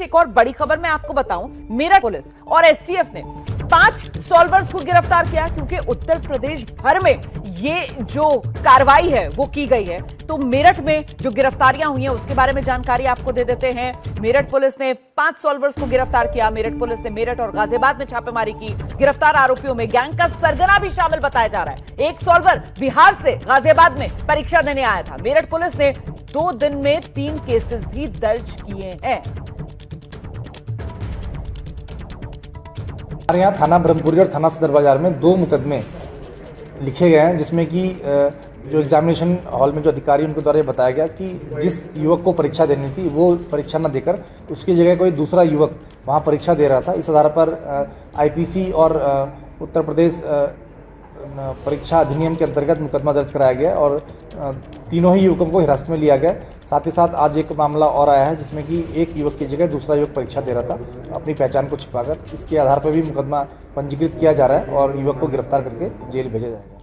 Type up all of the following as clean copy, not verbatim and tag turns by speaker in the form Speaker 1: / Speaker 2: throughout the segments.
Speaker 1: एक और बड़ी खबर मैं आपको बताऊं, मेरठ पुलिस और एसटीएफ ने 5 सॉल्वर्स को गिरफ्तार किया, क्योंकि उत्तर प्रदेश भर में ये जो कार्रवाई है वो की गई है। तो मेरठ में जो गिरफ्तारियां हुई हैं उसके बारे में जानकारी आपको दे देते हैं। मेरठ पुलिस ने 5 सॉल्वर्स को गिरफ्तार किया। मेरठ पुलिस ने मेरठ और गाजियाबाद में छापेमारी की। गिरफ्तार आरोपियों में गैंग का सरगना भी शामिल बताया जा रहा है। एक सॉल्वर बिहार से गाजियाबाद में परीक्षा देने आया था। मेरठ पुलिस ने 2 दिन में 3 केसेस भी दर्ज किए हैं।
Speaker 2: हमारे यहाँ थाना ब्रह्मपुरी और थाना सदर बाजार में 2 मुकदमे लिखे गए हैं, जिसमें कि जो एग्जामिनेशन हॉल में जो अधिकारी उनके द्वारा बताया गया कि जिस युवक को परीक्षा देनी थी वो परीक्षा न देकर उसकी जगह कोई दूसरा युवक वहाँ परीक्षा दे रहा था। इस आधार पर आईपीसी और उत्तर प्रदेश परीक्षा अधिनियम के अंतर्गत मुकदमा दर्ज कराया गया और तीनों ही युवकों को हिरासत में लिया गया। साथ ही साथ आज एक मामला और आया है जिसमें कि एक युवक की जगह दूसरा युवक परीक्षा दे रहा था अपनी पहचान को छिपाकर। इसके आधार पर भी मुकदमा पंजीकृत किया जा रहा है और युवक को गिरफ्तार करके जेल भेजा जाएगा।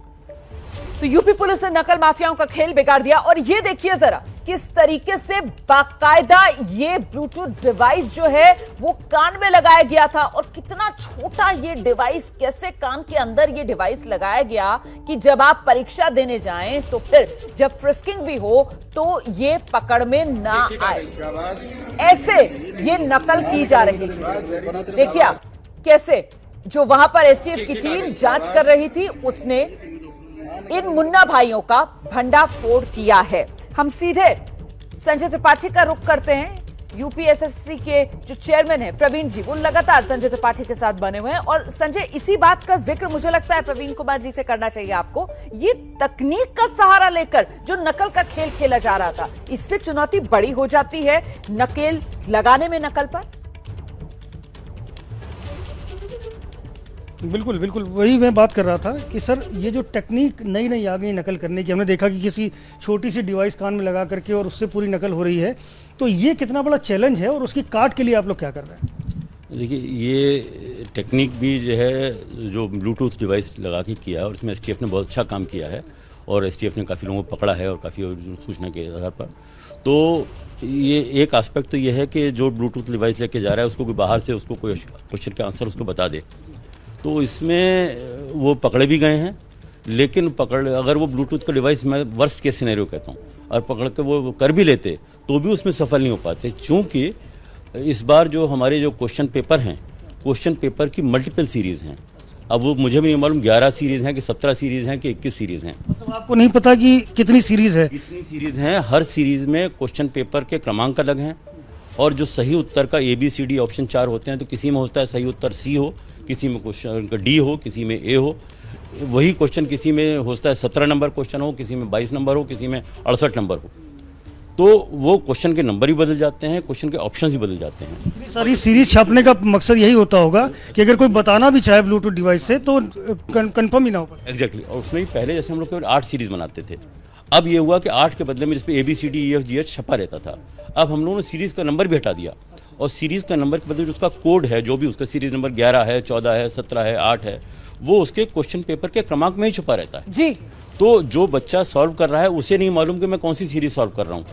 Speaker 1: तो यूपी पुलिस ने नकल माफियाओं का खेल बिगाड़ दिया। और ये देखिए जरा किस तरीके से बाकायदा ये ब्लूटूथ डिवाइस जो है वो कान में लगाया गया था, और कितना छोटा ये डिवाइस, कैसे कान के अंदर ये डिवाइस लगाया गया कि जब आप परीक्षा देने जाएं तो फिर जब फ्रिस्किंग भी हो तो ये पकड़ में ना आए। ऐसे ये नकल की जा रही थी। देखिए आप कैसे जो वहां पर एसटीएफ की टीम जांच कर रही थी उसने इन मुन्ना भाइयों का भंडाफोड़ किया है। हम सीधे संजय त्रिपाठी का रुख करते हैं। यूपीएसएससी के जो चेयरमैन है प्रवीण जी, वो लगातार संजय त्रिपाठी के साथ बने हुए हैं। और संजय, इसी बात का जिक्र मुझे लगता है प्रवीण कुमार जी से करना चाहिए आपको। ये तकनीक का सहारा लेकर जो नकल का खेल खेला जा रहा था, इससे चुनौती बड़ी हो जाती है नकेल लगाने में नकल पर।
Speaker 3: बिल्कुल बिल्कुल वही मैं बात कर रहा था कि सर ये जो टेक्निक नई नई आ गई नकल करने की, हमने देखा कि किसी छोटी सी डिवाइस कान में लगा करके और उससे पूरी नकल हो रही है, तो ये कितना बड़ा चैलेंज है और उसकी काट के लिए आप लोग क्या कर रहे हैं?
Speaker 4: देखिए, ये टेक्निक भी जो है जो ब्लूटूथ डिवाइस लगा के किया है और इसमें एसटीएफ ने बहुत अच्छा काम किया है और एसटीएफ ने काफ़ी लोगों को पकड़ा है और काफ़ी सूचना के आधार पर। तो ये एक एस्पेक्ट तो ये है कि जो ब्लूटूथ डिवाइस लेके जा रहा है उसको कोई बाहर से उसको कोई क्वेश्चन के आंसर उसको बता दे, तो इसमें वो पकड़े भी गए हैं। लेकिन अगर वो ब्लूटूथ का डिवाइस, मैं वर्स्ट केस सिनेरियो कहता हूँ, और पकड़ के वो कर भी लेते तो भी उसमें सफल नहीं हो पाते, क्योंकि इस बार जो हमारे जो क्वेश्चन पेपर हैं, क्वेश्चन पेपर की मल्टीपल सीरीज़ हैं। अब वो मुझे भी नहीं मालूम 11 सीरीज़ हैं कि 17 सीरीज़ हैं कि 21 सीरीज़ हैं।
Speaker 3: मतलब आपको नहीं पता कि कितनी सीरीज़ है?
Speaker 4: कितनी सीरीज़ हैं। हर सीरीज़ में क्वेश्चन पेपर के क्रमांक अलग हैं और जो सही उत्तर का ABCD ऑप्शन 4 होते हैं, तो किसी में होता है सही उत्तर C हो, किसी में क्वेश्चन का D हो, किसी में A हो। वही क्वेश्चन किसी में होता है 17 नंबर क्वेश्चन हो, किसी में 22 नंबर हो, किसी में 68 नंबर हो। तो वो क्वेश्चन के नंबर ही बदल जाते हैं, क्वेश्चन के ऑप्शन ही बदल जाते हैं।
Speaker 3: इतनी सारी सीरीज छापने का मकसद यही होता होगा कि अगर कोई बताना भी चाहे ब्लूटूथ डिवाइस से तो कंफर्म ही ना हो पाए।
Speaker 4: एग्जैक्टली। और उसमें ही पहले जैसे हम लोग केवल 8 सीरीज बनाते थे, अब ये हुआ कि 8 के बदले में जिसपे ABCD EFGH छपा रहता था, अब हम लोगों ने सीरीज का नंबर भी हटा दिया और सीरीज का नंबर के बदले उसका कोड है, जो भी उसका सीरीज नंबर 11 है, 14 है, 17 है, 8 है, वो उसके क्वेश्चन पेपर के क्रमांक में ही छुपा रहता है
Speaker 1: जी।
Speaker 4: तो जो बच्चा सॉल्व कर रहा है उसे नहीं मालूम कि मैं कौन सी सीरीज सॉल्व कर रहा हूँ।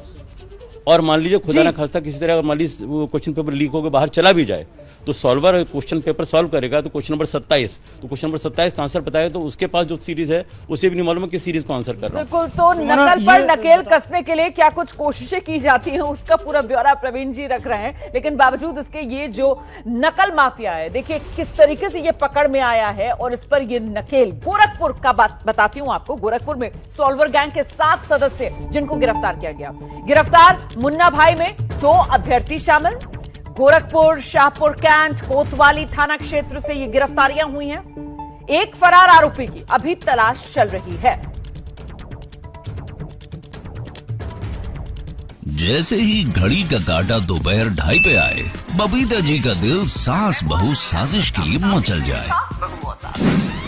Speaker 4: और मान लीजिए खुदा ना खास्ता किसी तरह अगर मान लीजिए वो क्वेश्चन पेपर लीक होकर बाहर चला भी जाए, तो सॉल्वर क्वेश्चन पेपर सॉल्व करेगा तो क्वेश्चन नंबर 27, तो क्वेश्चन नंबर 27 का आंसर बताएगा, तो उसके पास जो सीरीज है उसे भी नहीं मालूम है किस सीरीज को आंसर कर रहा है।
Speaker 1: बिल्कुल। तो नकल पर नकेल कसने के लिए क्या कुछ कोशिशें की जाती हैं उसका पूरा ब्यौरा प्रवीण जी रख रहे हैं। लेकिन बावजूद इसके ये जो नकल माफिया है, देखिए किस तरीके से ये पकड़ में आया है और इस पर ये नकेल। गोरखपुर का बात बताती हूं आपको। गोरखपुर में सॉल्वर गैंग के 7 सदस्य जिनको गिरफ्तार किया गया। गिरफ्तार मुन्ना भाई में 2 अभ्यर्थी शामिल। गोरखपुर, शाहपुर कैंट, कोतवाली थाना क्षेत्र से ये गिरफ्तारियां हुई हैं। एक फरार आरोपी की अभी तलाश चल रही है।
Speaker 5: जैसे ही घड़ी का काटा दोपहर 2:30 पे आए, बबीता जी का दिल सास बहू साजिश के लिए मचल जाए।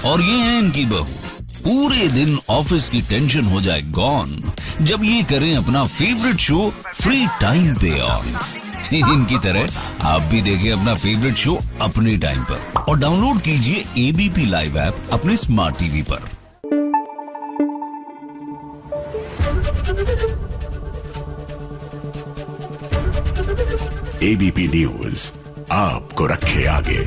Speaker 5: और ये है इनकी बहू, पूरे दिन ऑफिस की टेंशन हो जाए गॉन जब ये करें अपना फेवरेट शो फ्री टाइम पे ऑन। इनकी तरह आप भी देखें अपना फेवरेट शो अपने टाइम पर और डाउनलोड कीजिए ABP लाइव ऐप अपने स्मार्ट टीवी पर।
Speaker 6: एबीपी न्यूज आपको रखे आगे।